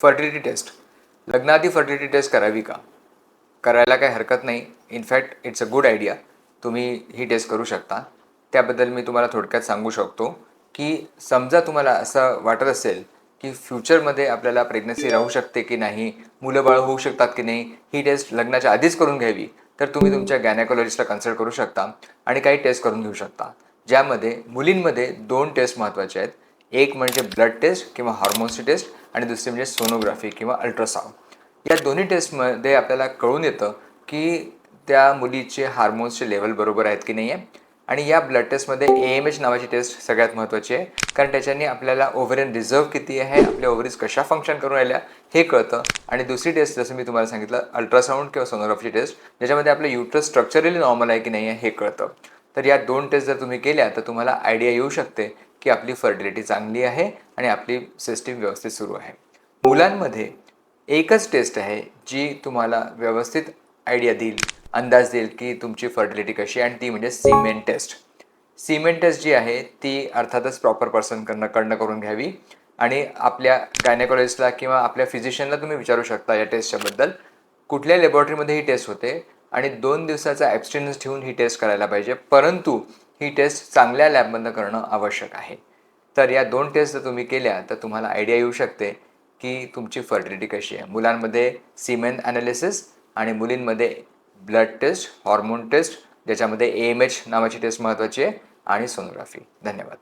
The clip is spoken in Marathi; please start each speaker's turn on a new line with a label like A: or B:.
A: Fertility test. लग्नाआधी फर्टिलिटी टेस्ट करावी का? करायला काही हरकत नाही. In fact it's a good idea. तुम्ही ही टेस्ट करू शकता. त्याबद्दल मी तुम्हाला थोडक्यात सांगू शकतो की समजा तुम्हाला असं वाटत असेल की फ्युचरमध्ये आपल्याला प्रेग्नन्सी राहू शकते की नाही, मुलं-बाळ होऊ शकतात की नाही, ही टेस्ट लग्नाच्या आधीच करून घ्यावी, तर तुम्ही तुमच्या गायनेकॉलॉजिस्टला कन्सल्ट करू शकता आणि काही टेस्ट करून घेऊ शकता. ज्यामध्ये मुलींमध्ये 2 टेस्ट महत्त्वाचे आहेत. एक म्हणजे ब्लड टेस्ट किंवा हार्मोन्सची टेस्ट आणि दुसरी म्हणजे सोनोग्राफी किंवा अल्ट्रासाउंड. या दोन्ही टेस्टमध्ये आपल्याला कळून येतं की त्या मुलीचे हार्मोन्सचे लेवल बरोबर आहेत की नाही आहे. आणि या ब्लड टेस्टमध्ये AMH नावाची टेस्ट सगळ्यात महत्त्वाची आहे, कारण त्याच्याने आपल्याला ओव्हरियन रिझर्व किती आहे, आपल्या ओव्हरीज कशा फंक्शन करून राहिल्या हे कळतं. आणि दुसरी टेस्ट जसं मी तुम्हाला सांगितलं अल्ट्रासाउंड किंवा सोनोग्राफीची टेस्ट, ज्याच्यामध्ये आपलं युट्रस स्ट्रक्चरली नॉर्मल आहे की नाही आहे हे कळतं. तर या 2 टेस्ट जर तुम्ही केल्या तर तुम्हाला आयडिया येऊ शकते की आपली फर्टिलिटी चांगली आहे आणि आपली सिस्टीम व्यवस्थित सुरू आहे. मुलांमध्ये एकच टेस्ट आहे जी तुम्हाला व्यवस्थित आयडिया देईल, अंदाज देईल की तुमची फर्टिलिटी कशी आहे, आणि ती म्हणजे सीमेन टेस्ट. सीमेन टेस्ट जी आहे ती अर्थातच प्रॉपर पर्सनकडनं करून घ्यावी आणि आपल्या गायनेकॉलॉजिस्टला किंवा आपल्या फिजिशियनला तुम्ही विचारू शकता या टेस्टच्याबद्दल. कुठल्या लॅबॉरेटरीमध्ये ही टेस्ट होते आणि 2 दिवसाचा ॲब्स्टिनन्स ठेवून ही टेस्ट करायला पाहिजे, परंतु ही टेस्ट चांगल्या लॅबमधनं करणं आवश्यक आहे. तर या 2 टेस्ट जर तुम्ही केल्या तर तुम्हाला आयडिया येऊ शकते की तुमची फर्टिलिटी कशी आहे. मुलांमध्ये सीमेन ॲनालिसिस आणि मुलींमध्ये ब्लड टेस्ट, हॉर्मोन टेस्ट, ज्याच्यामध्ये AMH नावाची टेस्ट महत्त्वाची आहे, आणि सोनोग्राफी. धन्यवाद.